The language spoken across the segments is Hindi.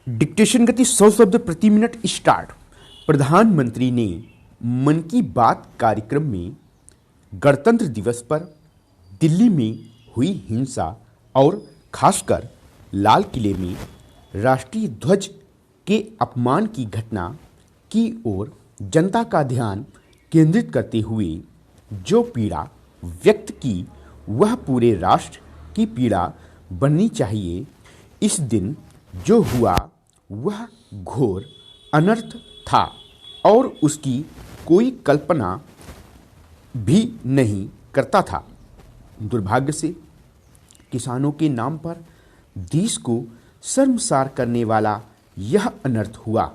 डिक्टेशन गति 100 शब्द प्रति मिनट स्टार्ट। प्रधानमंत्री ने मन की बात कार्यक्रम में गणतंत्र दिवस पर दिल्ली में हुई हिंसा और खासकर लाल किले में राष्ट्रीय ध्वज के अपमान की घटना की ओर जनता का ध्यान केंद्रित करते हुए जो पीड़ा व्यक्त की वह पूरे राष्ट्र की पीड़ा बननी चाहिए। इस दिन जो हुआ वह घोर अनर्थ था और उसकी कोई कल्पना भी नहीं करता था। दुर्भाग्य से किसानों के नाम पर देश को शर्मसार करने वाला यह अनर्थ हुआ।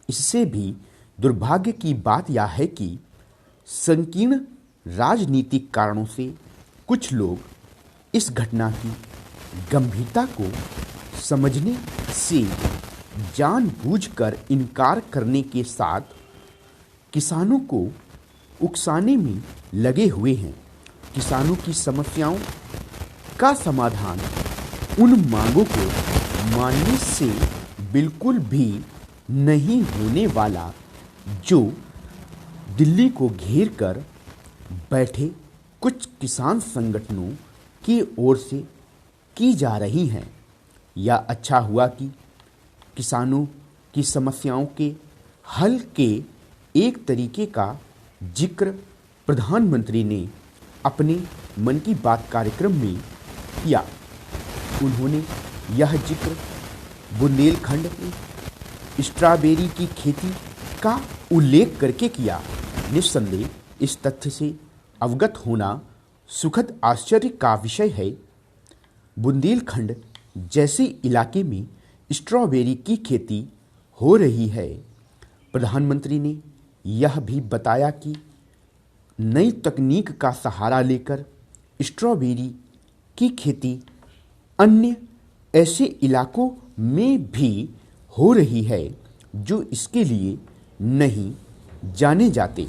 इससे भी दुर्भाग्य की बात यह है कि संकीर्ण राजनीतिक कारणों से कुछ लोग इस घटना की गंभीरता को समझने से जानबूझकर इनकार करने के साथ किसानों को उकसाने में लगे हुए हैं। किसानों की समस्याओं का समाधान उन मांगों को मानने से बिल्कुल भी नहीं होने वाला जो दिल्ली को घेर कर बैठे कुछ किसान संगठनों की ओर से की जा रही हैं। यह अच्छा हुआ कि किसानों की समस्याओं के हल के एक तरीके का जिक्र प्रधानमंत्री ने अपने मन की बात कार्यक्रम में किया। उन्होंने यह जिक्र बुंदेलखंड में स्ट्रॉबेरी की खेती का उल्लेख करके किया। निस्संदेह इस तथ्य से अवगत होना सुखद आश्चर्य का विषय है। बुंदेलखंड जैसे इलाके में स्ट्रॉबेरी की खेती हो रही है। प्रधानमंत्री ने यह भी बताया कि नई तकनीक का सहारा लेकर स्ट्रॉबेरी की खेती अन्य ऐसे इलाकों में भी हो रही है जो इसके लिए नहीं जाने जाते।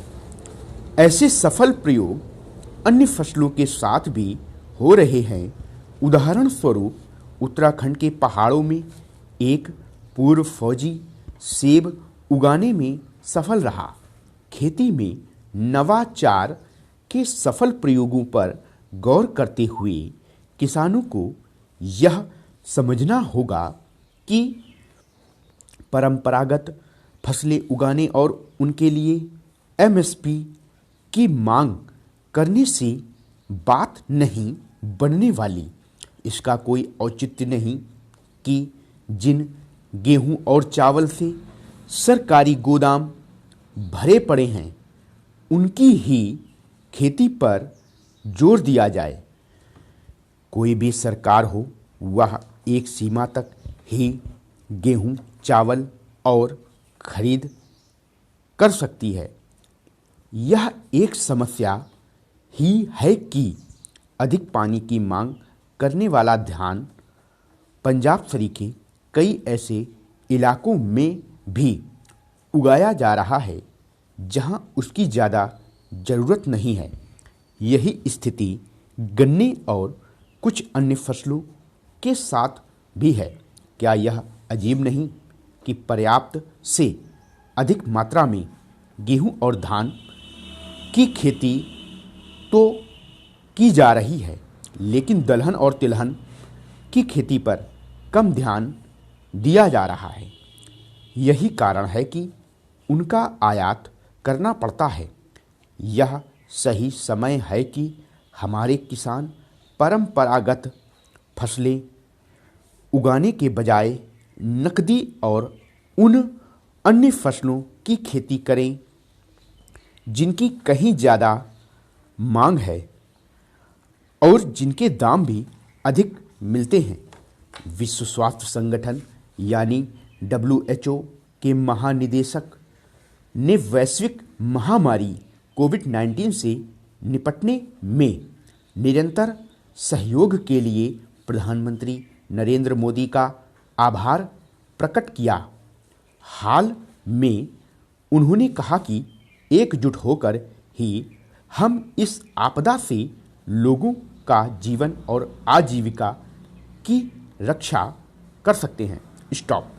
ऐसे सफल प्रयोग अन्य फसलों के साथ भी हो रहे हैं। उदाहरण स्वरूप उत्तराखंड के पहाड़ों में एक पूर्व फौजी सेब उगाने में सफल रहा। खेती में नवाचार के सफल प्रयोगों पर गौर करते हुए किसानों को यह समझना होगा कि परंपरागत फसलें उगाने और उनके लिए एमएसपी की मांग करने से बात नहीं बनने वाली। इसका कोई औचित्य नहीं कि जिन गेहूं और चावल से सरकारी गोदाम भरे पड़े हैं उनकी ही खेती पर जोर दिया जाए। कोई भी सरकार हो वह एक सीमा तक ही गेहूं चावल और खरीद कर सकती है। यह एक समस्या ही है कि अधिक पानी की मांग करने वाला धान पंजाब सरीखे कई ऐसे इलाकों में भी उगाया जा रहा है जहां उसकी ज़्यादा ज़रूरत नहीं है। यही स्थिति गन्ने और कुछ अन्य फसलों के साथ भी है। क्या यह अजीब नहीं कि पर्याप्त से अधिक मात्रा में गेहूं और धान की खेती तो की जा रही है लेकिन दलहन और तिलहन की खेती पर कम ध्यान दिया जा रहा है। यही कारण है कि उनका आयात करना पड़ता है। यह सही समय है कि हमारे किसान परंपरागत फसलें उगाने के बजाय नकदी और उन अन्य फसलों की खेती करें जिनकी कहीं ज़्यादा मांग है और जिनके दाम भी अधिक मिलते हैं। विश्व स्वास्थ्य संगठन यानी WHO के महानिदेशक ने वैश्विक महामारी कोविड-19 से निपटने में निरंतर सहयोग के लिए प्रधानमंत्री नरेंद्र मोदी का आभार प्रकट किया। हाल में उन्होंने कहा कि एकजुट होकर ही हम इस आपदा से लोगों का जीवन और आजीविका की रक्षा कर सकते हैं। स्टॉप।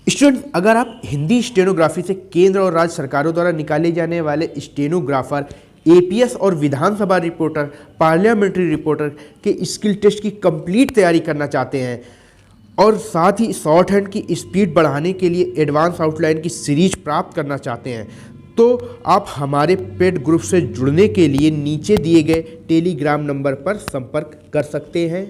स्टूडेंट, अगर आप हिंदी स्टेनोग्राफी से केंद्र और राज्य सरकारों द्वारा निकाले जाने वाले स्टेनोग्राफर, एपीएस और विधानसभा रिपोर्टर, पार्लियामेंट्री रिपोर्टर के स्किल टेस्ट की कंप्लीट तैयारी करना चाहते हैं और साथ ही शॉर्ट हैंड की स्पीड बढ़ाने के लिए एडवांस आउटलाइन की सीरीज प्राप्त करना चाहते हैं, तो आप हमारे पेड ग्रुप से जुड़ने के लिए नीचे दिए गए टेलीग्राम नंबर पर संपर्क कर सकते हैं।